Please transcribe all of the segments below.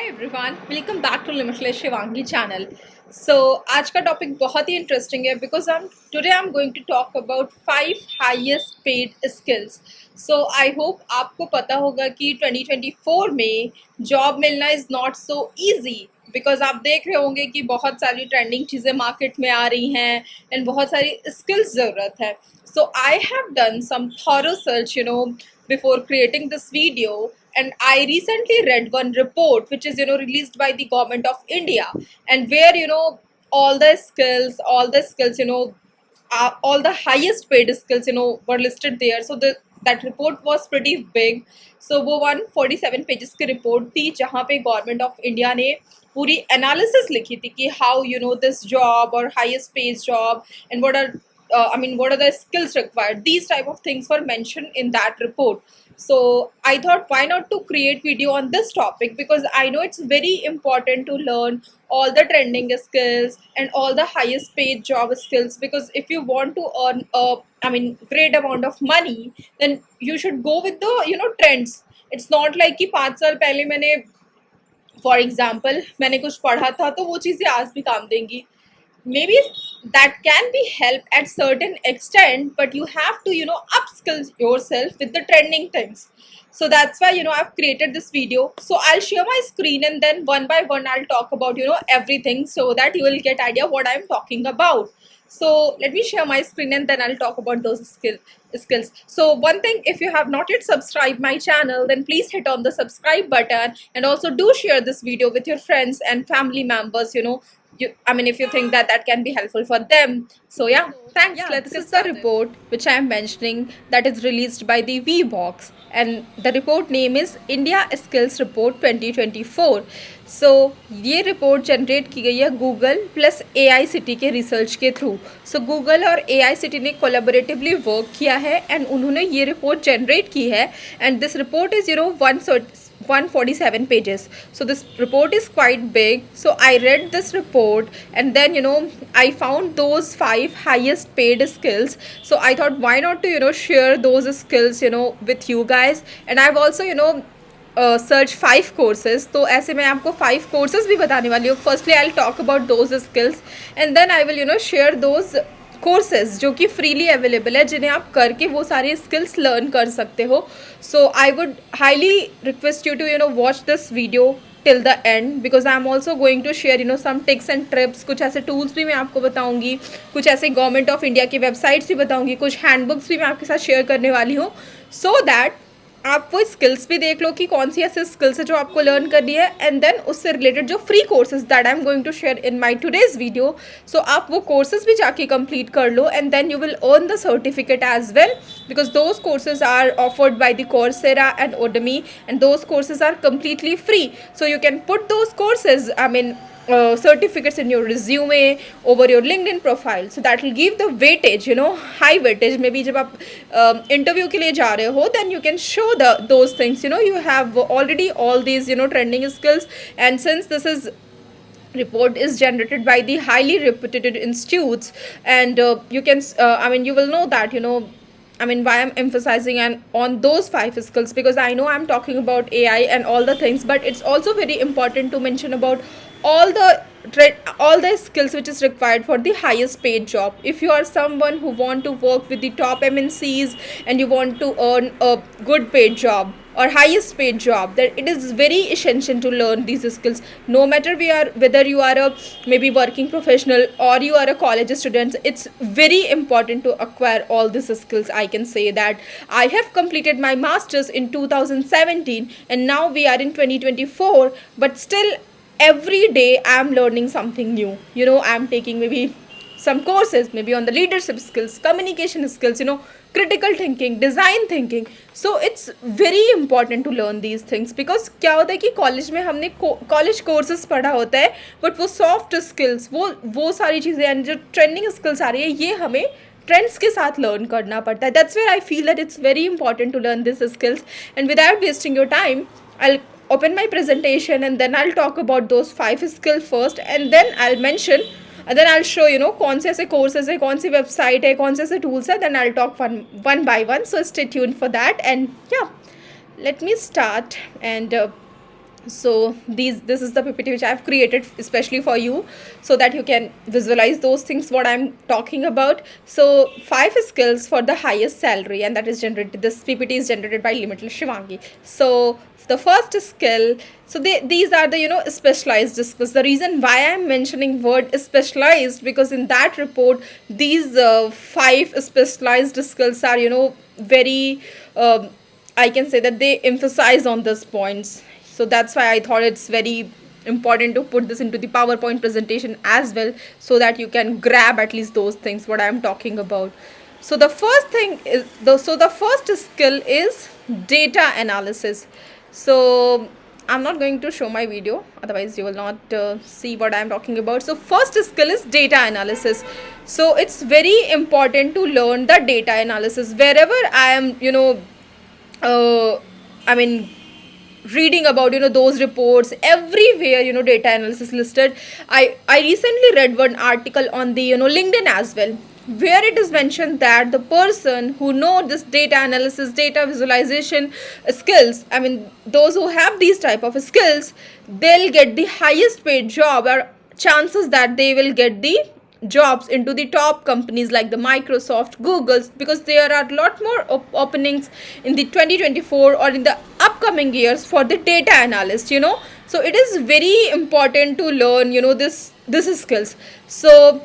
Hi everyone, welcome back to limitless Shivangi channel. So आज का topic बहुत ही इंटरेस्टिंग है because I am going to talk about 5 highest paid skills. So I hope आपको पता होगा कि 2024 में जॉब मिलना is not so easy because आप देख रहे होंगे कि बहुत सारी ट्रेंडिंग चीज़ें मार्केट में आ रही हैं एंड बहुत सारी स्किल्स ज़रूरत है। So I have done some thorough search before creating this video, and I recently read one report which is released by the government of India, and where all the skills all the highest paid skills were listed there. So that report was pretty big. So वो 147 pages की report थी जहाँ पे government of India ने पूरी analysis लिखी थी कि how this job or highest paid job and what are the skills required. These type of things were mentioned in that report. So I thought, why not to create video on this topic, because I know it's very important to learn all the trending skills and all the highest paid job skills, because if you want to earn a great amount of money, then you should go with the trends. It's not like कि 5 साल पहले मैंने for example मैंने कुछ पढ़ा था तो वो चीज़ें आज भी काम देंगी. Maybe that can be help at certain extent, but you have to upskill yourself with the trending things. So that's why I've created this video. So I'll share my screen and then one by one I'll talk about everything, so that you will get idea what I'm talking about. So let me share my screen and then I'll talk about those skills. So one thing, if you have not yet subscribed my channel, then please hit on the subscribe button, and also do share this video with your friends and family members. If you think that can be helpful for them. So yeah, thanks. Let's get started. The report which I am mentioning, that is released by the VBox, and the report name is India Skills Report 2024. So ये report generate की गई है Google plus AICT के research के through. सो Google और AICT ने collaboratively work किया है एंड उन्होंने ये रिपोर्ट जनरेट की है, and this report is 147 pages. So this report is quite big. So I read this report and then I found those 5 highest paid skills. So I thought, why not to share those skills with you guys. And I've also search 5 courses. तो ऐसे मैं आपको 5 courses भी बताने वाली हूँ. Firstly I'll talk about those skills and then I will share those courses जो कि फ्रीली अवेलेबल है, जिन्हें आप करके वो सारी स्किल्स लर्न कर सकते हो. So I would highly request you to watch this video till the end, because I am also going to share some ticks and trips. कुछ ऐसे टूल्स भी मैं आपको बताऊंगी, कुछ ऐसे गवर्नमेंट ऑफ इंडिया की वेबसाइट्स भी बताऊंगी, कुछ हैंडबुक्स भी मैं आपके साथ शेयर करने वाली हूँ, सो दैट आप वो स्किल्स भी देख लो कि कौन सी ऐसे स्किल्स है जो आपको लर्न करनी है, एंड देन उससे रिलेटेड जो free courses that I am going to share in my today's video. So आप वो कोर्सेज भी जाके कंप्लीट कर लो, and then you will earn the certificate as well, because those courses are offered by the Coursera and Udemy, and those courses are completely free. So you can put those courses, certificates in your resume, over your LinkedIn profile, so that will give the weightage, high weightage. Maybe जब आप interview के लिए जा रहे हो, then you can show those things, you have already all these trending skills. And since this is report is generated by the highly reputed institutes, and you can you will know that why I'm emphasizing and on those 5 skills, because I know I'm talking about AI and all the things, but it's also very important to mention about all the skills which is required for the highest paid job. If you are someone who want to work with the top MNCs and you want to earn a good paid job or highest paid job, then it is very essential to learn these skills. No matter whether you are a maybe working professional or you are a college student, it's very important to acquire all these skills. I can say that I have completed my masters in 2017 and now we are in 2024, but still every day I'm learning something new. I'm taking maybe some courses, maybe on the leadership skills, communication skills, critical thinking, design thinking. So it's very important to learn these things, because क्या होता है कि college में हमने college courses पढ़ा होता है, but वो सॉफ्ट स्किल्स, वो सारी चीज़ें जो ट्रेंडिंग स्किल्स आ रही है, ये हमें ट्रेंड्स के साथ लर्न करना पड़ता है. That's where I feel that it's very important to learn this skills. And without wasting your time, I'll open my presentation and then I'll talk about those 5 skills first, and then I'll mention, and then I'll show कौन से ऐसे courses है, कौन सी website है, कौन से ऐसे tools है. Then I'll talk one by one, so stay tuned for that. And yeah, let me start. And So this is the ppt which I've created especially for you, so that you can visualize those things what I'm talking about. So 5 skills for the highest salary, and that is generated, this ppt is generated by limited Shivangi. So the first skill, so these are the specialized skills. The reason why I'm mentioning word specialized, because in that report these 5 specialized skills are very I can say that they emphasize on these points. So that's why I thought it's very important to put this into the PowerPoint presentation as well, so that you can grab at least those things what I'm talking about. So the first thing is the first skill is data analysis. So I'm not going to show my video, otherwise you will not see what I'm talking about. So first skill is data analysis. So it's very important to learn the data analysis wherever I am I mean reading about those reports everywhere, data analysis listed. I recently read one article on the LinkedIn as well, where it is mentioned that the person who know this data analysis, data visualization skills, I mean those who have these type of skills, they'll get the highest paid job, or chances that they will get the jobs into the top companies like the Microsoft, Google's, because there are a lot more openings in the 2024 or in the upcoming years for the data analyst. So it is very important to learn this skills. So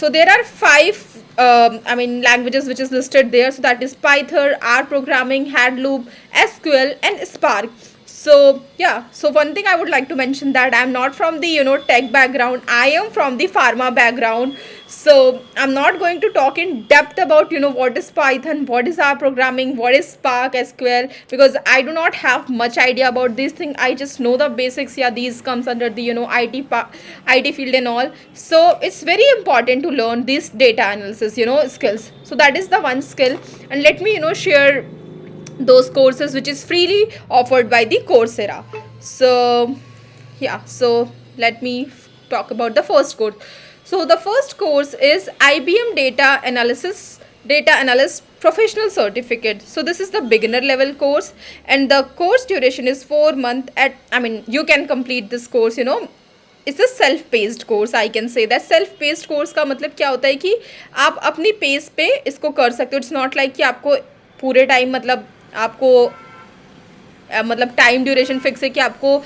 there are 5 languages which is listed there. So that is Python, R programming, Hadoop, SQL, and Spark. So yeah, so one thing I would like to mention, that I'm not from the tech background, I am from the pharma background. So I'm not going to talk in depth about what is Python, what is R programming, what is Spark, SQL, because I do not have much idea about these things. I just know the basics. Yeah, these comes under the IT field and all. So it's very important to learn these data analysis skills. So that is the one skill. And let me share those courses which is freely offered by the Coursera. So yeah, so let me talk about the first course. So the first course is IBM Data Analyst Professional Certificate. So this is the beginner level course, and the course duration is 4 months. You can complete this course. It's a self paced course. I can say that self paced course का मतलब क्या होता है कि आप अपनी pace पे इसको कर सकते हो. इट्स नॉट लाइक कि आपको पूरे टाइम आपको टाइम ड्यूरेशन फिक्स है कि आपको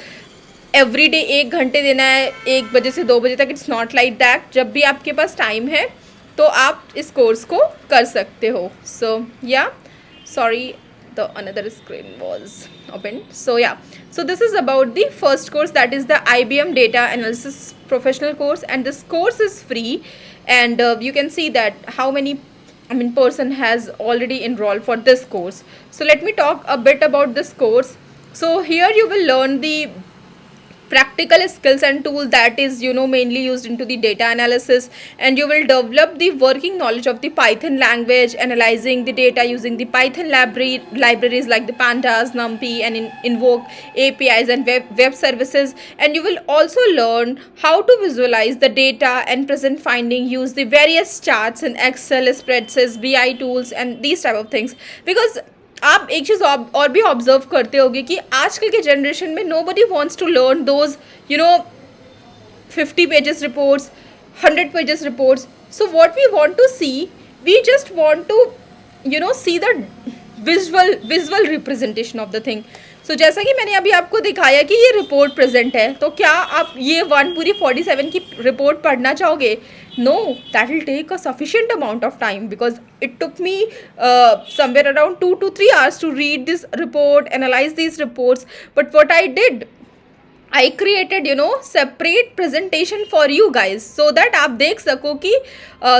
एवरी डे 1 घंटे देना है 1 बजे से 2 बजे तक. It's not like that. जब भी आपके पास टाइम है तो आप इस कोर्स को कर सकते हो. सो या sorry, the another screen was open. So yeah, so this is about the first course, that is the IBM Data Analysis Professional course, and this course is free. And you can see that how many person has already enrolled for this course. So let me talk a bit about this course. So here you will learn the practical skills and tools that is mainly used into the data analysis, and you will develop the working knowledge of the Python language, analyzing the data using the Python libraries like the pandas, numpy, and invoke APIs and web services. And you will also learn how to visualize the data and present finding, use the various charts in Excel, spreadsheets, BI tools, and these type of things. Because आप एक चीज़ और भी observe करते होगे कि आजकल के generation में nobody wants to learn those 50 pages reports, 100 pages reports. So what we want to see, we just want to see the visual representation of the thing. So जैसा कि मैंने अभी आपको दिखाया कि ये रिपोर्ट प्रेजेंट है, तो क्या आप ये पूरी 47 की रिपोर्ट पढ़ना चाहोगे? No, that will take a sufficient amount of time, because it took me somewhere around 2 to 3 hours to read this report, analyze these reports. But what I did, I created separate presentation for you guys, so that आप देख सको कि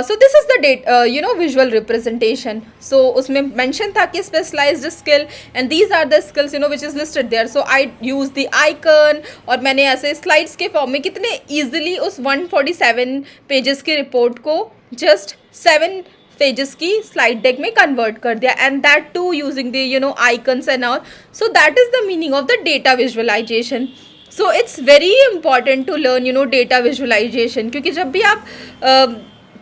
so this is the data visual representation. So उसमें mention था कि specialized skill, and these are the skills which is listed there. So I use the icon, और मैंने ऐसे slides के form में कितने easily उस 147 pages की report को just 7 pages की slide deck में convert कर दिया, and that too using the icons and all. So that is the meaning of the data visualization. So it's very important to learn data visualization, क्योंकि जब भी आप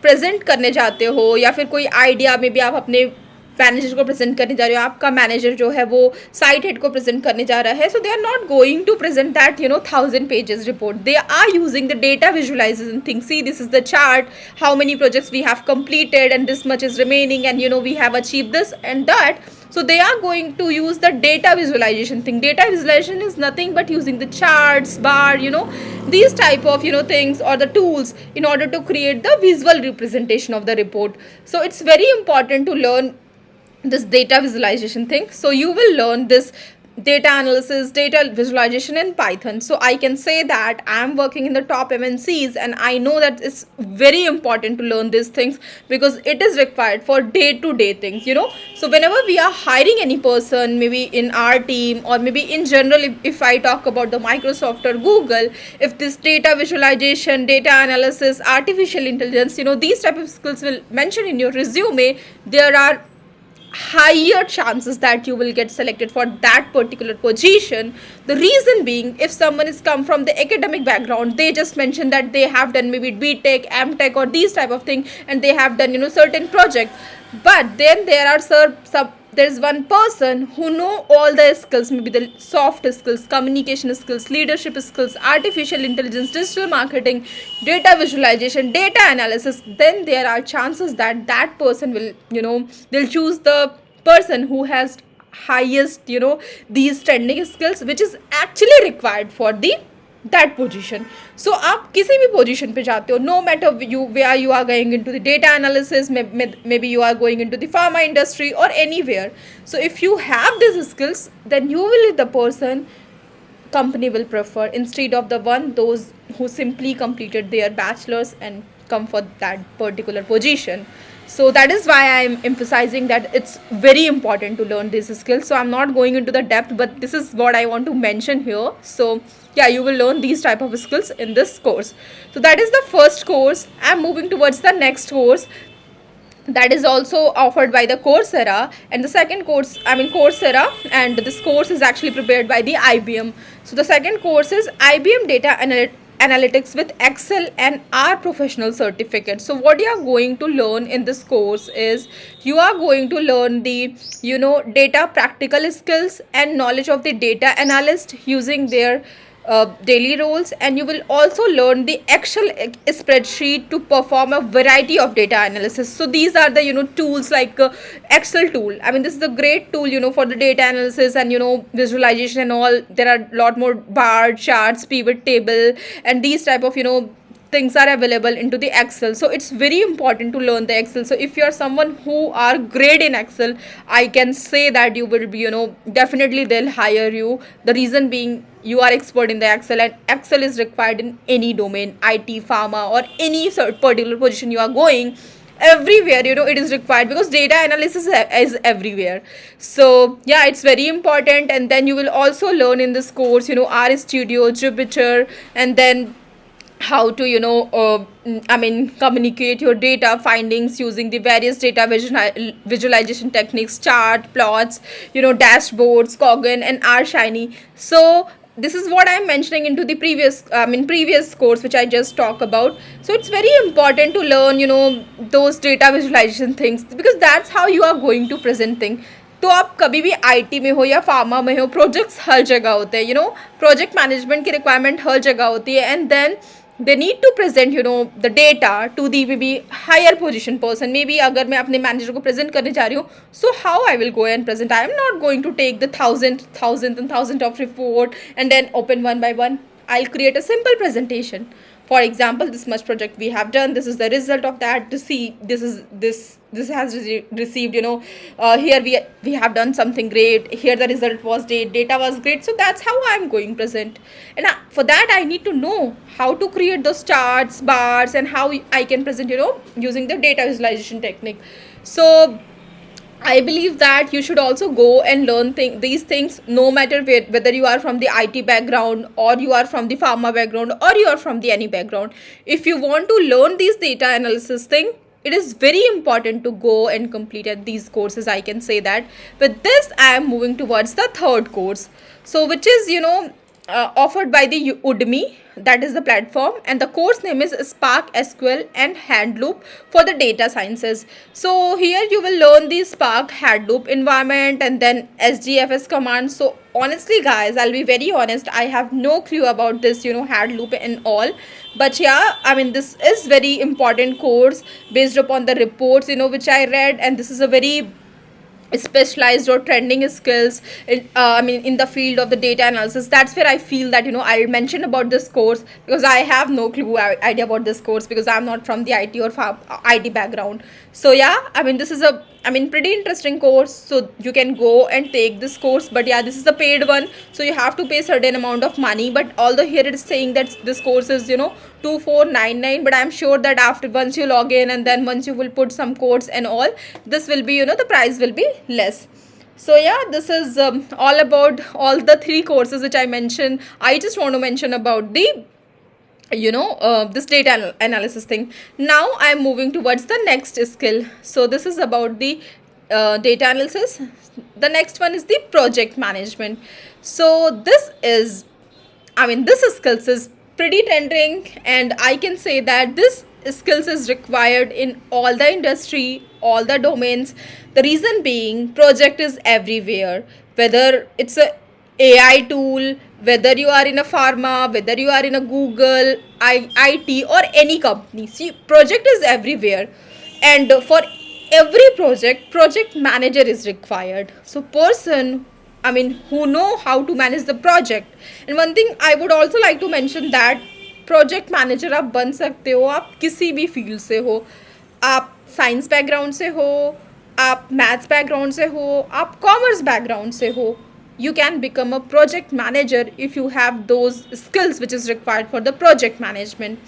present करने जाते हो या फिर कोई आइडिया में भी आप अपने मैनेजर को प्रेजेंट करने जा रहे हो, आपका मैनेजर जो है वो साइट हेड को प्रेजेंट करने जा रहा है, so they are not going to present that 1000 pages report. They are using the data visualization thing. See, this is the chart, how many projects we have completed and this much is remaining, and we have achieved this and that. So they are going to use the data visualization thing. Data visualization is nothing but using the charts, bar, these type of things or the tools in order to create the visual representation of the report. So it's very important to learn this data visualization thing. So you will learn this data analysis, data visualization in Python. So I can say that I am working in the top MNCs, and I know that it's very important to learn these things because it is required for day-to-day things. So whenever we are hiring any person, maybe in our team or maybe in general, if I talk about the Microsoft or Google, if this data visualization, data analysis, artificial intelligence, these type of skills will mention in your resume, there are higher chances that you will get selected for that particular position. The reason being, if someone is come from the academic background, they just mention that they have done maybe BTech, MTech or these type of thing, and they have done certain project. But then there are there's one person who know all the skills, maybe the soft skills, communication skills, leadership skills, artificial intelligence, digital marketing, data visualization, data analysis. Then there are chances that that person will they'll choose the person who has highest these trending skills, which is actually required for the that position. So आप किसी भी position पे जाते हो, no matter where you are going into the data analysis, maybe you are going into the pharma industry or anywhere. So if you have these skills, then you will be the person company will prefer instead of the those who simply completed their bachelor's and come for that particular position. So that is why I am emphasizing that it's very important to learn these skills. So I'm not going into the depth, but this is what I want to mention here. So yeah, you will learn these type of skills in this course. So that is the first course. I'm moving towards the next course that is also offered by the Coursera, and the second course, Coursera, and this course is actually prepared by the IBM. So the second course is IBM Data Analytics with Excel and R professional certificate. So what you are going to learn in this course is you are going to learn the data practical skills and knowledge of the data analyst using their daily roles, and you will also learn the Excel spreadsheet to perform a variety of data analysis. So these are the tools like Excel tool. This is a great tool for the data analysis and visualization and all. There are a lot more bar charts, pivot table, and these type of things are available into the Excel. So it's very important to learn the Excel. So if you are someone who are great in Excel, I can say that you will be definitely they'll hire you. The reason being, you are expert in the Excel, and Excel is required in any domain, IT, pharma, or any particular position you are going. Everywhere it is required because data analysis is everywhere. So yeah, it's very important. And then you will also learn in this course R Studio, Jupyter, and then how to communicate your data findings using the various data visualization techniques, chart, plots, dashboards, Coggan and R Shiny. So this is what I'm mentioning into the previous course which I just talked about. So it's very important to learn those data visualization things, because that's how you are going to present thing. तो आप कभी भी IT में हो या pharma में हो, projects हर जगह होते हैं, प्रोजेक्ट मैनेजमेंट की रिक्वायरमेंट हर जगह होती है, and then they need to present the data to the maybe higher position person. Maybe अगर मैं अपने मैनेजर को प्रेजेंट करने जा रही हूँ, so how I will go and present? I am not going to take the thousand of report and then open one by one. I'll create a simple presentation. For example, this much project we have done, this is the result of that. To see this has received here we have done something great, here the result was data was great. So that's how I'm going present, and for that I need to know how to create those charts, bars, and how I can present using the data visualization technique. So I believe that you should also go and learn these things, no matter whether you are from the IT background or you are from the pharma background or you are from the any background. If you want to learn these data analysis thing, it is very important to go and complete these courses, I can say that. With this, I am moving towards the third course. So which is offered by the Udemy, that is the platform, and the course name is Spark SQL and Hadoop for the data sciences. So here you will learn the Spark Hadoop environment and then SGFS commands. So honestly guys, I'll be very honest, I have no clue about this, Hadoop and all. But yeah, I mean, this is very important course based upon the reports, which I read, and this is a very specialized or trending skills in, I mean, in the field of the data analysis. That's where I feel that I'll mention about this course, because I have no clue idea about this course, because I'm not from the IT or IT background. So yeah, I mean, this is a, I mean, pretty interesting course, so you can go and take this course. But yeah, this is a paid one, so you have to pay certain amount of money. But although here it is saying that this course is 2499, but I'm sure that after, once you log in and then once you will put some codes and all, this will be, the price will be less. So yeah, this is all about all the three courses which I mentioned. I just want to mention about the this data analysis thing. Now I'm moving towards the next skill. So this is about the data analysis. The next one is the project management. So this is, I mean, this skills is pretty trending, and I can say that this skills is required in all the industry, all the domains. The reason being, project is everywhere, whether it's a AI tool, whether you are in a pharma, whether you are in a Google, IT, or any company. See, project is everywhere, and for every project manager is required. So person, I mean, who know how to manage the project. And one thing I would also like to mention that project manager आप बन सकते हो, आप किसी भी field से हो, आप साइंस बैकग्राउंड से हो, आप मैथ्स बैकग्राउंड से हो, आप कॉमर्स बैकग्राउंड से हो. You can become a project manager if you have those skills which is required for the project management.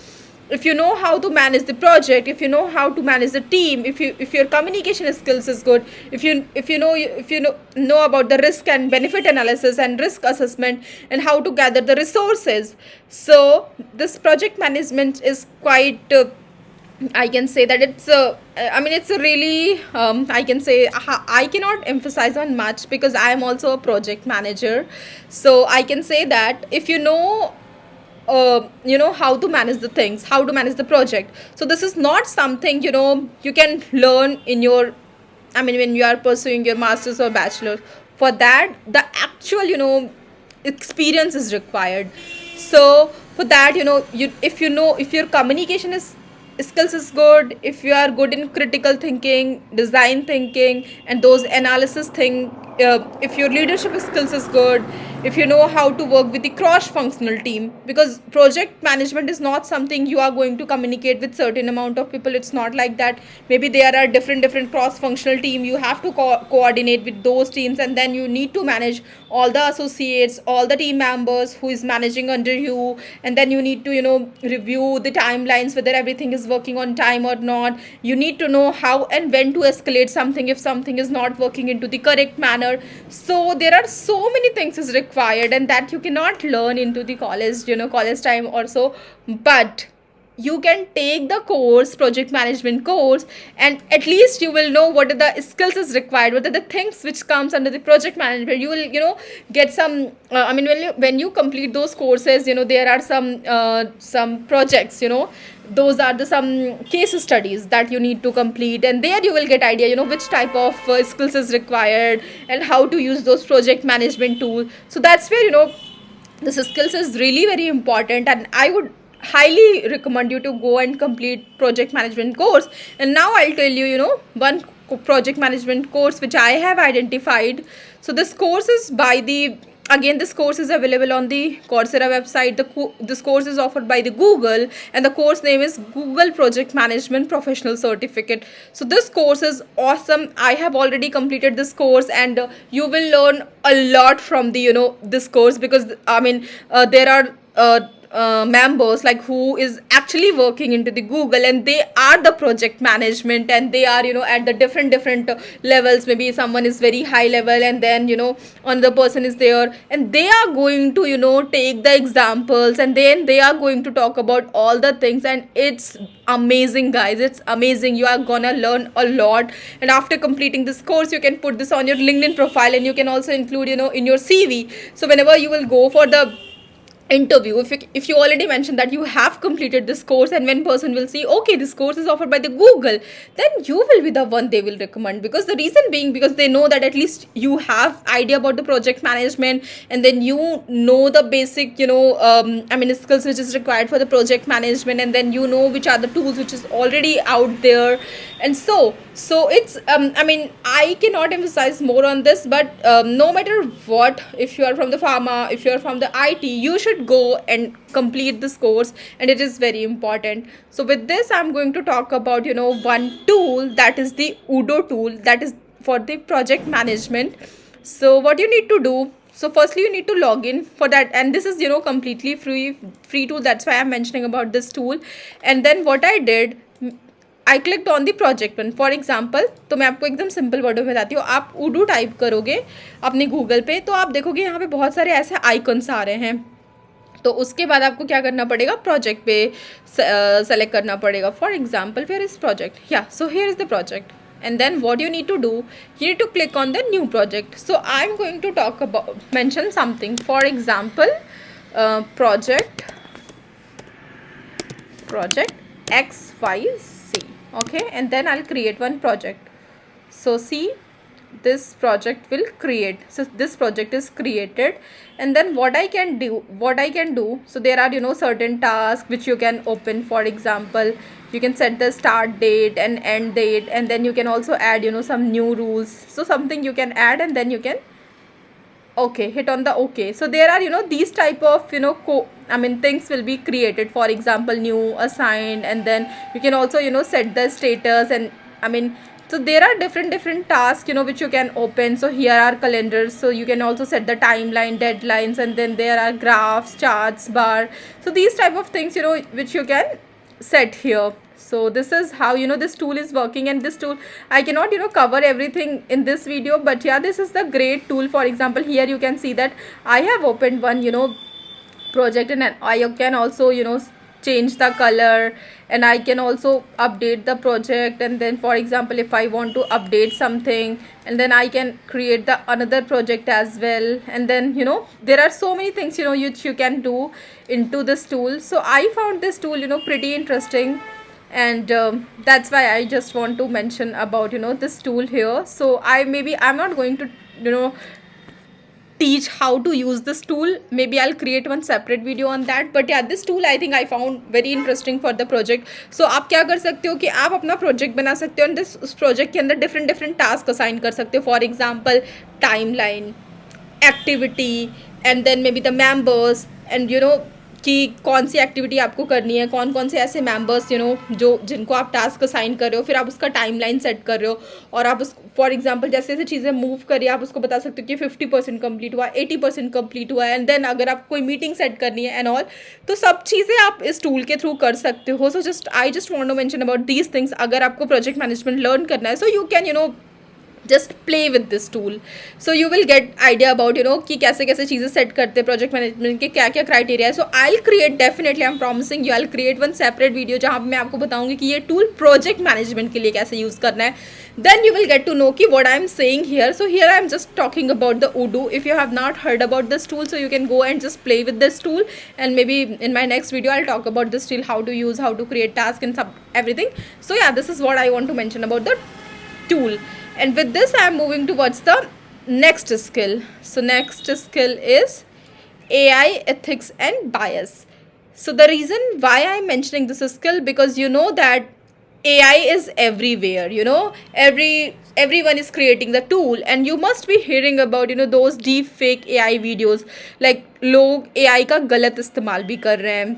If you know how to manage the project, if you know how to manage the team, if your communication skills is good, if you know about the risk and benefit analysis and risk assessment and how to gather the resources. So this project management is quite I can say that it's I mean, it's a really I can say I cannot emphasize on much, because I am also a project manager. So I can say that if you know how to manage the things, how to manage the project, so this is not something you can learn in your, I mean, when you are pursuing your master's or bachelor. For that, the actual experience is required. So for that, if your communication is skills is good, if you are good in critical thinking, design thinking, and those analysis thing, if your leadership skills is good, if you know how to work with the cross functional team, because project management is not something you are going to communicate with certain amount of people. It's not like that. Maybe there are different cross functional team, you have to coordinate with those teams, and then you need to manage all the associates, all the team members who is managing under you, and then you need to review the timelines, whether everything is working on time or not. You need to know how and when to escalate something if something is not working into the correct manner. So there are so many things is required, and that you cannot learn into the college time or so. But you can take the course, project management course, and at least you will know what are the skills is required, what are the things which comes under the project management. You will get some I mean, when you complete those courses, there are some projects, those are the some case studies that you need to complete, and there you will get idea which type of skills is required and how to use those project management tools. So that's where this skills is really very important, and I would highly recommend you to go and complete project management course. And now I'll tell you one project management course which I have identified. So this course is by the, again, this course is available on the Coursera website. This course is offered by the Google, and the course name is Google Project Management Professional Certificate. So this course is awesome. I have already completed this course, and you will learn a lot from the this course, because I mean, there are members like who is actually working into the Google, and they are the project management, and they are at the different levels. Maybe someone is very high level, and then another person is there, and they are going to take the examples, and then they are going to talk about all the things. And it's amazing, guys, it's amazing. You are gonna learn a lot, and after completing this course, you can put this on your LinkedIn profile, and you can also include in your CV. So whenever you will go for the interview, if you already mentioned that you have completed this course, and when person will see, okay, this course is offered by the Google, then you will be the one they will recommend. Because the reason being, because they know that at least you have idea about the project management, and then you know the basic, I mean, skills which is required for the project management, and then you know which are the tools which is already out there. And so it's I mean, I cannot emphasize more on this, but no matter what, if you are from the pharma, if you are from the IT, you should go and complete this course, and it is very important. So with this, I'm going to talk about, one tool, that is the Udo tool, that is for the project management. So what you need to do, so firstly you need to log in for that, and this is, completely free tool, that's why I'm mentioning about this tool. And then what I did, I clicked on the project one. For example, तो मैं आपको एकदम simple वर्डों में बताती हूँ. आप उडू type करोगे अपने गूगल पे, तो आप देखोगे यहाँ पे बहुत सारे ऐसे आइकन्स आ रहे हैं. तो उसके बाद आपको क्या करना पड़ेगा, प्रोजेक्ट पे सेलेक्ट करना पड़ेगा. For example, where is project, या so here is the project. And then what you need to do, you need to click on the new project. So I'm going to talk about, mention something. For example, project XYZ. Okay, and then I'll create one project. So see, this project will create. So this project is created, and then what I can do, so there are certain tasks which you can open. For example, you can set the start date and end date, and then you can also add some new rules. So something you can add, and then you can hit on the OK. So there are these type of things will be created. For example, new, assigned, and then you can also set the status, and so there are different tasks which you can open. So here are calendars, so you can also set the timeline, deadlines, and then there are graphs, charts, bar. So these type of things which you can set here. So this is how this tool is working, and this tool I cannot cover everything in this video, but yeah, this is the great tool. For example, here you can see that I have opened one project, and I can also change the color, and I can also update the project. And then for example, if I want to update something, and then I can create the another project as well. And then there are so many things which you can do into this tool. So I found this tool pretty interesting, and that's why I just want to mention about this tool here. So I'm not going to teach how to use this tool. Maybe I'll create one separate video on that. But yeah, this tool I think I found very interesting for the project. So आप क्या कर सकते हो कि आप अपना project बना सकते हो, और उस project के अंदर different task assign कर सकते हो. For example, timeline, activity, and then maybe the members, and कि कौन सी एक्टिविटी आपको करनी है, कौन से ऐसे मेंबर्स जो जिनको आप टास्क असाइन कर रहे हो. फिर आप उसका टाइमलाइन सेट कर रहे हो, और आप उस फॉर एग्जांपल जैसे जैसे चीज़ें मूव करिए, आप उसको बता सकते हो कि 50% कंप्लीट हुआ, 80% कंप्लीट हुआ. एंड देन अगर आप कोई मीटिंग सेट करनी है एंड ऑल, तो सब चीज़ें आप इस टूल के थ्रू कर सकते हो. So I just want to mention about these things. अगर आपको प्रोजेक्ट मैनेजमेंट लर्न करना है, so you can just play with this tool. So you will get idea about कि कैसे कैसे चीज़ें सेट करते हैं प्रोजेक्ट मैनेजमेंट के, क्या क्या क्राइटेरिया है. So I create definitely, I am promising you, I create one separate video जहाँ पे मैं आपको बताऊंगी कि ये टूल प्रोजेक्ट मैनेजमेंट के लिए कैसे यूज़ करना है. Then you will get to know कि what I am saying here. So here I am just talking about the Udo. If you have not heard about this tool, so you can go and just play with this tool, and maybe in my next video I'll talk about this tool, how to use, how to create tasks and everything. So yeah, this is what I want to mention about the tool. And with this I am moving towards the next skill. So next skill is AI ethics and bias. So the reason why I am mentioning this skill, because that AI is everywhere. Everyone is creating the tool, and you must be hearing about those deep fake AI videos. Like लोग AI का गलत इस्तेमाल भी कर रहे हैं.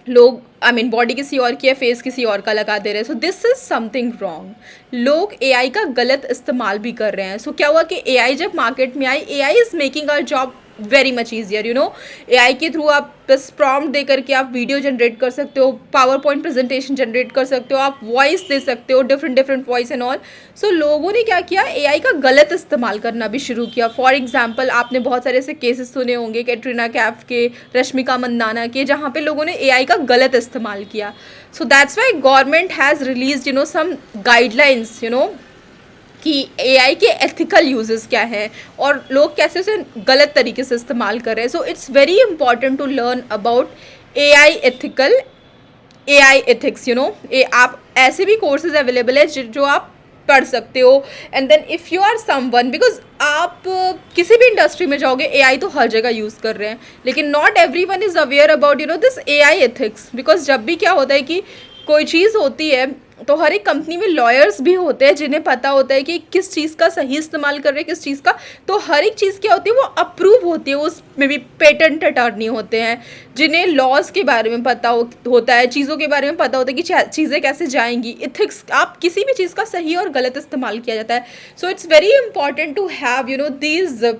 लोग body किसी और की है, फेस किसी और का लगा दे रहे हैं. So this is something wrong. लोग एआई का गलत इस्तेमाल भी कर रहे हैं. सो क्या हुआ कि एआई जब मार्केट में आई, AI is making our job very much easier. AI के थ्रू आप बस प्रॉम्प्ट दे करके आप वीडियो जनरेट कर सकते हो, पावर पॉइंट प्रेजेंटेशन जनरेट कर सकते हो, आप वॉइस दे सकते हो, डिफरेंट वॉइस एंड ऑल. सो लोगों ने क्या किया, एआई का गलत इस्तेमाल करना भी शुरू किया. फॉर एग्जाम्पल, आपने बहुत सारे ऐसे केसेस सुने होंगे, कैटरीना कैफ के, रश्मिका मंदाना के, जहाँ पे लोगों ने एआई का गलत इस्तेमाल किया. So that's why government has release some guidelines कि एआई के एथिकल यूजेस क्या हैं और लोग कैसे उसे गलत तरीके से इस्तेमाल कर रहे हैं. So it's very important to learn about AI ethical, AI ethics, you know. आप ऐसे भी कोर्सेज अवेलेबल है जो आप पढ़ सकते हो. And then if you are someone, because आप किसी भी इंडस्ट्री में जाओगे एआई तो हर जगह यूज़ कर रहे हैं, लेकिन not every one is aware about you know this AI ethics. Because जब भी क्या होता है कि कोई चीज़ होती है तो हर एक कंपनी में लॉयर्स भी होते हैं जिन्हें पता होता है कि किस चीज़ का सही इस्तेमाल कर रहे हैं, किस चीज़ का. तो हर एक चीज़ क्या होती है वो अप्रूव होती है, उसमें भी पेटेंट अटॉर्नी होते हैं जिन्हें लॉज के बारे में पता होता है, चीज़ों के बारे में पता होता है कि चीज़ें कैसे जाएंगी. इथिक्स, आप किसी भी चीज़ का सही और गलत इस्तेमाल किया जाता है. So it's very important to have you know these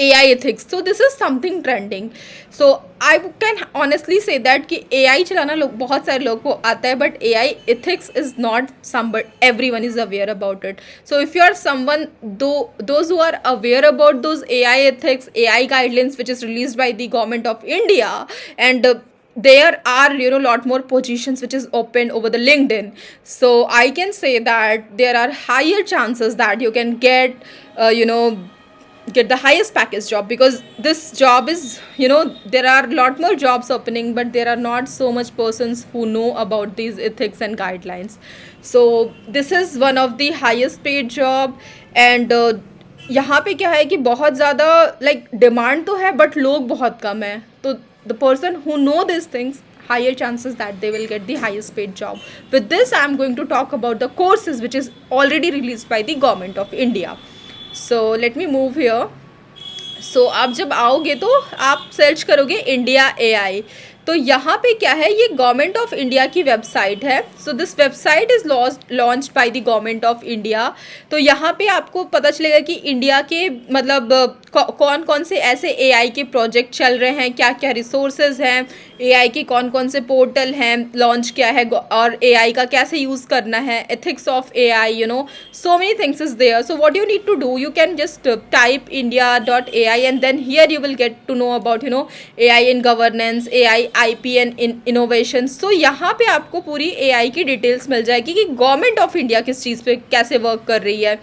AI ethics. So this is something trending. So I can honestly say that कि AI चलाना लोग, बहुत सारे लोग को आता है, but AI ethics is not somebody, everyone is aware about it. So if you are someone, those who are aware about those AI ethics, AI guidelines which is released by the government of India, and there are you know lot more positions which is open over the LinkedIn. So I can say that there are higher chances that you can get the highest package job, because this job is, you know, there are a lot more jobs opening, but there are not so much persons who know about these ethics and guidelines. So this is one of the highest paid job. And यहाँ पे क्या है कि बहुत ज़्यादा like demand तो है but लोग बहुत कम है. तो the person who know this things, higher chances that they will get the highest paid job. With this, I am going to talk about the courses which is already released by the government of India. So let me move here. So आप जब आओगे तो आप search करोगे India AI, तो यहाँ पे क्या है, ये गवर्नमेंट ऑफ इंडिया की वेबसाइट है. So this website is launched by the government of India. तो यहाँ पे आपको पता चलेगा कि इंडिया के मतलब कौन कौन से ऐसे एआई के प्रोजेक्ट चल रहे हैं, क्या क्या रिसोर्सेज हैं, एआई के कौन कौन से पोर्टल हैं, लॉन्च क्या है, और एआई का कैसे यूज़ करना है, ethics of AI, you know, so many things is there. So what you need to do, you can just type india.ai, and then here you will get to know about you know AI in governance, AI IP and in innovation. So यहाँ पे आपको पूरी AI की details मिल जाएगी कि government of India किस चीज़ पे कैसे वर्क कर रही है.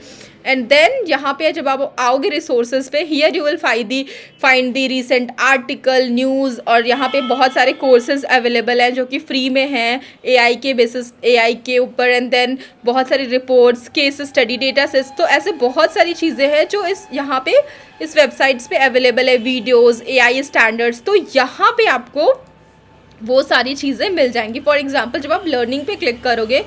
एंड देन यहाँ पे जब आप आओगे रिसोर्सेज पे, here you will find the recent article, news, और यहाँ पे बहुत सारे कोर्सेज अवेलेबल हैं जो कि फ्री में हैं एआई के बेसिस, एआई के ऊपर. एंड देन बहुत सारी reports, case study, data sets, तो ऐसे बहुत सारी चीज़ें हैं जो इस यहाँ पे इस वेबसाइट्स पे अवेलेबल है, वीडियोज़, एआई स्टैंडर्ड्स. तो यहाँ पे आपको वो सारी चीज़ें मिल जाएंगी. फॉर एग्जाम्पल जब आप लर्निंग पे क्लिक करोगे,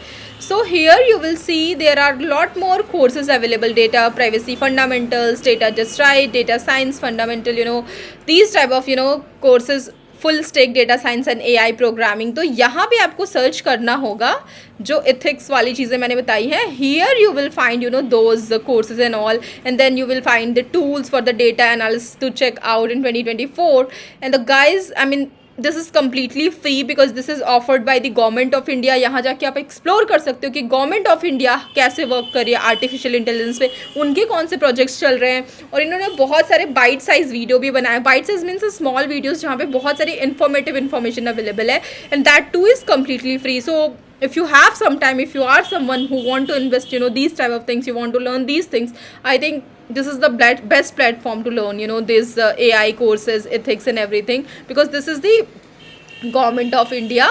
so here you will see there are lot more courses available. Data privacy fundamentals, data just right, data science fundamental, you know these type of you know courses, full stack data science and AI programming. तो यहाँ पे आपको search करना होगा जो ethics वाली चीज़ें मैंने बताई हैं. Here you will find you know those courses and all, and then you will find the tools for the data analysis to check out in 2024. And the guys, I mean this is completely free because this is offered by the government of India. यहाँ जाके आप explore कर सकते हो कि government of India कैसे work कर रही है आर्टिफिशियल इंटेलिजेंस पे, उनके कौन से प्रोजेक्ट्स चल रहे हैं. और इन्होंने बहुत सारे बाइट साइज वीडियो भी बनाए. Bite size means small videos जहाँ पे बहुत सारी इन्फॉर्मेटिव इन्फॉर्मेशन अवेलेबल है, and that too is completely free. So if you have some time, if you are someone who want to invest, you know, these type of things, you want to learn these things, I think this is the best platform to learn, you know, these AI courses, ethics and everything, because this is the government of India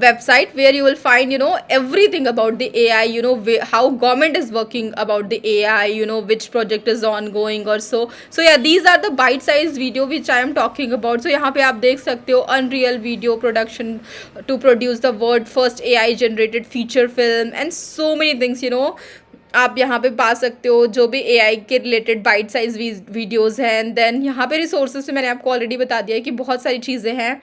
website where you will find, you know, everything about the AI, you know, how government is working about the AI, you know, which project is ongoing or so. So yeah, these are the bite-sized video which I am talking about. So यहाँ पे आप देख सकते हो Unreal Video Production to produce the world first AI generated feature film and so many things, you know. आप यहाँ पे पा सकते हो जो भी AI के रिलेटेड बाइट साइज वीडियोज़ हैं. एंड देन यहाँ पे रिसोर्सेज मैंने आपको ऑलरेडी बता दिया है कि बहुत सारी चीज़ें हैं.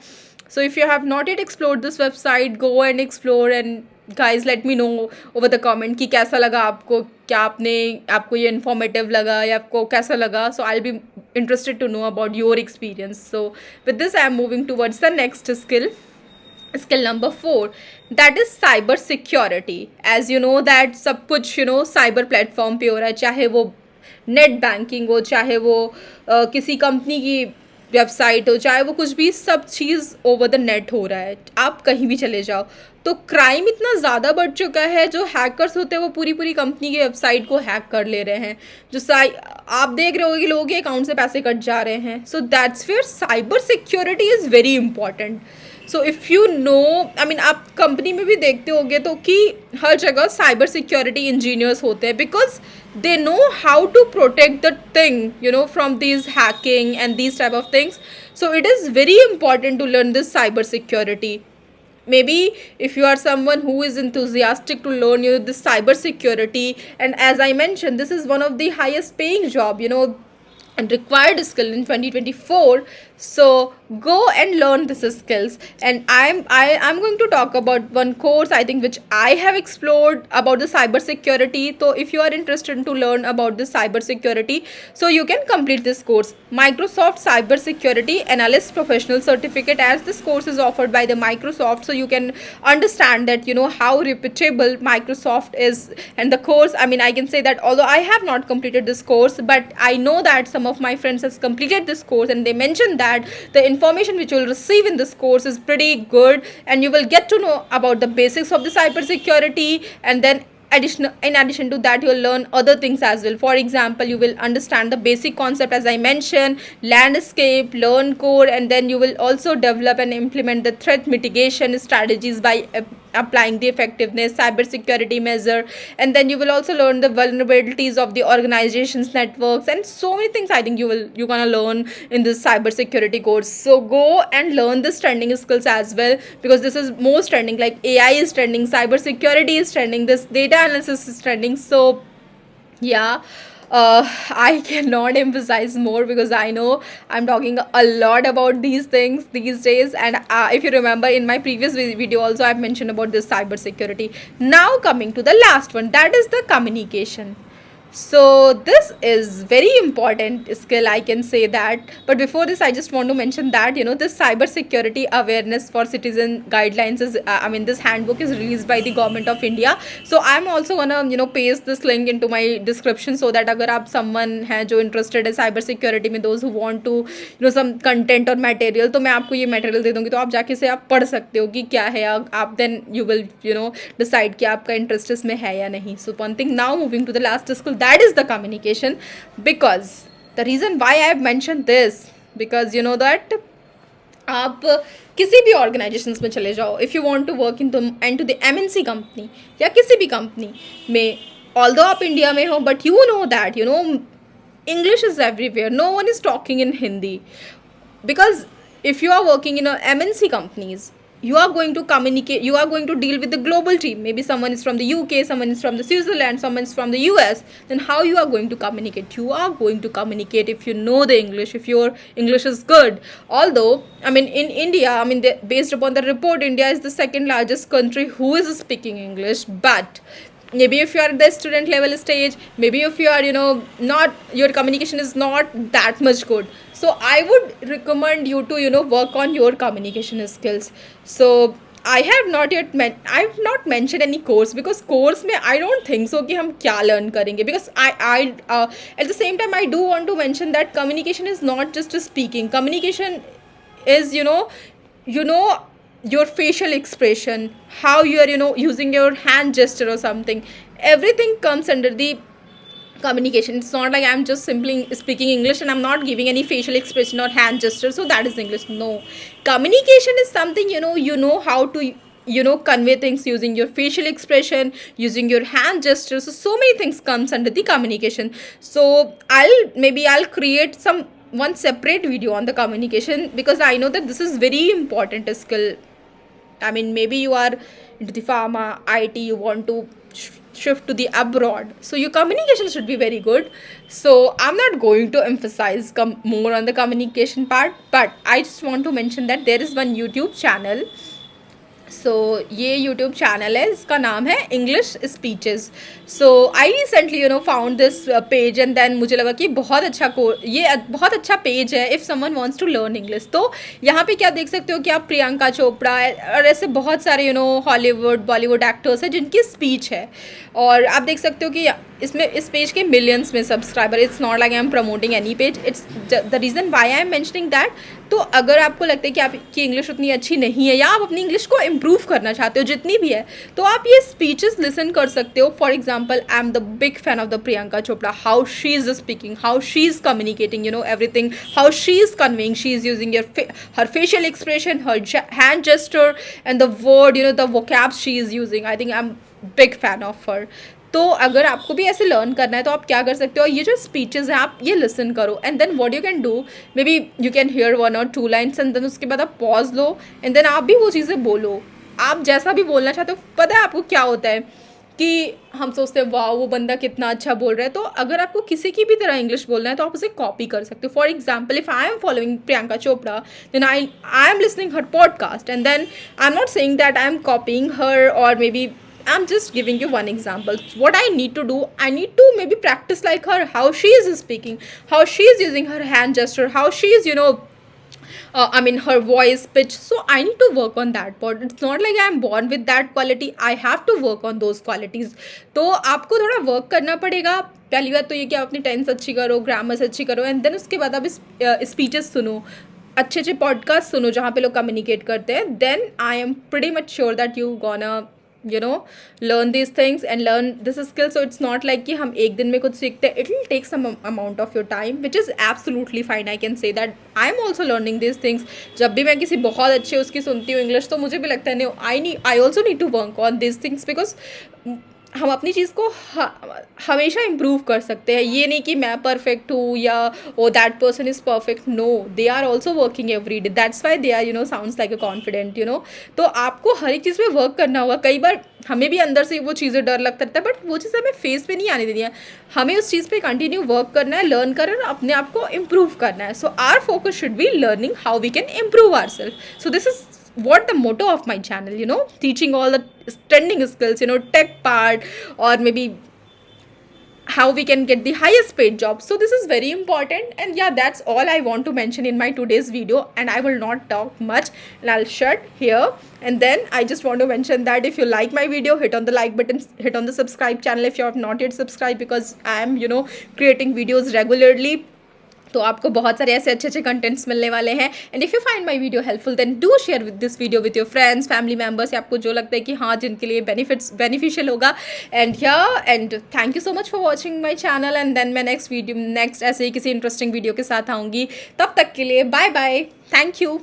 So if you have not yet explored this website, go and explore, and guys let me know over the comment कि कैसा लगा आपको, क्या आपको ये informative लगा या आपको कैसा लगा. So I'll be interested to know about your experience. So with this I am moving towards the next skill number 4, that is cyber security. As you know that सब कुछ you know cyber platform पे हो रहा है, चाहे वो net banking हो, चाहे वो किसी कंपनी की वेबसाइट हो, चाहे वो कुछ भी, सब चीज़ ओवर द नेट हो रहा है, आप कहीं भी चले जाओ। तो क्राइम इतना ज़्यादा बढ़ चुका है, जो हैकर्स होते हैं वो पूरी पूरी कंपनी की वेबसाइट को हैक कर ले रहे हैं, जो आप देख रहे हो कि लोगों के अकाउंट से पैसे कट जा रहे हैं। So that's where cyber security is very important. So if you know, I mean आप कंपनी में भी देखते होगे तो कि हर जगह साइबर सिक्योरिटी इंजीनियर्स होते हैं, because they know how to protect the thing, you know, from these hacking and these type of things. So it is very important to learn this cyber security. Maybe if you are someone who is enthusiastic to learn, you know, this cyber security, and as I mentioned, this is one of the highest paying job, you know, and required skill in 2024. So go and learn these skills. And I'm going to talk about one course, I think, which I have explored about the cyber security. So if you are interested to learn about the cyber security, so you can complete this course, Microsoft Cyber Security Analyst Professional Certificate, as this course is offered by the Microsoft. So you can understand that, you know, how reputable Microsoft is. And the course, I mean, I can say that although I have not completed this course, but I know that some of my friends has completed this course, and they mentioned that the information which you will receive in this course is pretty good, and you will get to know about the basics of the cyber security. And then in addition to that, you will learn other things as well. For example, you will understand the basic concept, as I mentioned, landscape, learn code, and then you will also develop and implement the threat mitigation strategies by applying the effectiveness cyber security measure. And then you will also learn the vulnerabilities of the organization's networks, and so many things I think you're gonna learn in this cyber security course. So go and learn this trending skills as well, because this is most trending. Like AI is trending, cyber security is trending, this data analysis is trending. So yeah, I cannot emphasize more, because I know I'm talking a lot about these things these days. And if you remember, in my previous video also I've mentioned about this cyber security. Now coming to the last one, that is the communication. So this is very important skill, I can say that. But before this, I just want to mention that, you know, this cyber security awareness for citizen guidelines is I mean, this handbook is released by the government of India. So I'm also gonna, you know, paste this link into my description, so that अगर आप someone है जो interested है cyber security में, those who want to, you know, some content or material, तो मैं आपको ये material दे दूँगी, तो आप जाके से आप पढ़ सकते हो कि क्या है, आप then you will, you know, decide कि आपका interest इसमें है या नहीं. So one thing, now moving to the last skill, that is the communication. Because the reason why I have mentioned this, because you know that आप किसी भी organisations में चले जाओ, if you want to work in to the MNC company या किसी भी company में, ऑल्दो आप इंडिया में हो, but you know that, you know, English is everywhere, no one is talking in Hindi. Because if you are working in a MNC companies, you are going to communicate, you are going to deal with the global team. Maybe someone is from the UK, someone is from the Switzerland, someone is from the US. Then how you are going to communicate? You are going to communicate if you know the English, if your English is good. Although, I mean, in India, I mean, based upon the report, India is the second largest country who is speaking English. But maybe if you are at the student level stage, maybe if you are, you know, not, your communication is not that much good, so I would recommend you to, you know, work on your communication skills. So I've not mentioned any course, because course में I don't think so कि हम क्या learn करेंगे. Because I at the same time I do want to mention that communication is not just speaking. Communication is, you know, your facial expression, how you are, you know, using your hand gesture or something. Everything comes under the communication. It's not like I'm just simply speaking English and I'm not giving any facial expression or hand gesture, so that is English. No, communication is something, you know how to, you know, convey things using your facial expression, using your hand gestures. So many things comes under the communication. So I'll create one separate video on the communication, because I know that this is very important skill. I mean, maybe you are into the pharma, IT, you want to shift to the abroad, so your communication should be very good. So I'm not going to emphasize more on the communication part, but I just want to mention that there is one YouTube channel. सो ये YouTube channel है, इसका नाम है English speeches. So I recently found this page and then मुझे लगा कि बहुत अच्छा ये बहुत अच्छा पेज है if someone wants to learn English. तो यहाँ पे क्या देख सकते हो कि आप प्रियंका चोपड़ा और ऐसे बहुत सारे हॉलीवुड बॉलीवुड एक्टर्स हैं जिनकी स्पीच है, और आप देख सकते हो कि इसमें इस पेज के मिलियंस में subscriber. It's not like I am promoting any page, it's the reason why I am mentioning that. तो अगर आपको लगता है कि आपकी इंग्लिश उतनी अच्छी नहीं है या आप अपनी इंग्लिश को इम्प्रूव करना चाहते हो जितनी भी है, तो आप ये स्पीचेस लिसन कर सकते हो. For example, I am the big fan of the Priyanka Chopra, how she is speaking, how she is communicating, everything, how she is conveying, she is using her facial expression, her hand gesture, and the word, the vocab she is using. I think I'm big fan of her. तो अगर आपको भी ऐसे learn करना है तो आप क्या कर सकते हो, ये जो स्पीचेस हैं आप ये लिसन करो, and then what you can do, maybe you can hear 1 or 2 lines and then उसके बाद आप पॉज लो एंड देन आप भी वो चीज़ें बोलो. आप जैसा भी बोलना चाहते हो. पता है आपको क्या होता है कि हम सोचते हैं वाह वो बंदा कितना अच्छा बोल रहा है, तो अगर आपको किसी की भी तरह इंग्लिश बोलना है तो आप उसे कॉपी कर सकते हो. For example, if I am following Priyanka Chopra, then I am listening her podcast, and then I am not saying that I am copying her, or maybe I'm just giving you one example. What I need to do, I need to maybe practice like her, how she is speaking, how she is using her hand gesture, how she is, I mean, her voice pitch. So I need to work on that part. It's not like I'm born with that quality. I have to work on those qualities. तो आपको थोड़ा work करना पड़ेगा. पहली बात तो ये कि आप अपनी टेंस अच्छी करो, ग्रामर्स अच्छी करो, एंड देन उसके बाद आप स्पीचेस सुनो, अच्छे अच्छे पॉडकास्ट सुनो जहाँ पे लोग कम्युनिकेट करते हैं. Then I am pretty much sure that you gonna learn these things and learn this skill. So it's not like कि हम एक दिन में कुछ सीखते हैं. It will take some amount of your time, which is absolutely fine. I can say that I am also learning these things. जब भी मैं किसी बहुत अच्छे उसकी सुनती हूँ इंग्लिश, तो मुझे भी लगता है नहीं, I also need to work on these things, because हम अपनी चीज़ को हमेशा इम्प्रूव कर सकते हैं. ये नहीं कि मैं परफेक्ट हूँ या oh that person is perfect. No, they are also working every day. That's why they are sounds like a confident. तो आपको हर एक चीज़ पे वर्क करना होगा. कई बार हमें भी अंदर से वो चीज़ें डर लगता रहता है, बट वो चीज़ें हमें फेस पे नहीं आने देनी है. हमें उस चीज़ पे कंटिन्यू वर्क करना है, लर्न करना है, अपने आप को इम्प्रूव करना है. So our focus should be learning how we can improve our self. So this is what the motto of my channel, teaching all the trending skills, tech part, or maybe how we can get the highest paid job. So this is very important, and yeah, that's all I want to mention in my today's video, and I will not talk much and I'll shut here. And then I just want to mention that if you like my video, hit on the like button, hit on the subscribe channel if you have not yet subscribed, because I am creating videos regularly. तो आपको बहुत सारे ऐसे अच्छे अच्छे contents मिलने वाले हैं. And if you find my video helpful, then do share with this video with your friends, family members, या आपको जो लगता है कि हाँ जिनके लिए बेनिफिशियल होगा. And thank you so much for watching my channel. And then मैं नेक्स्ट ऐसे ही किसी इंटरेस्टिंग वीडियो के साथ आऊँगी. तब तक के लिए बाय बाय. Thank you.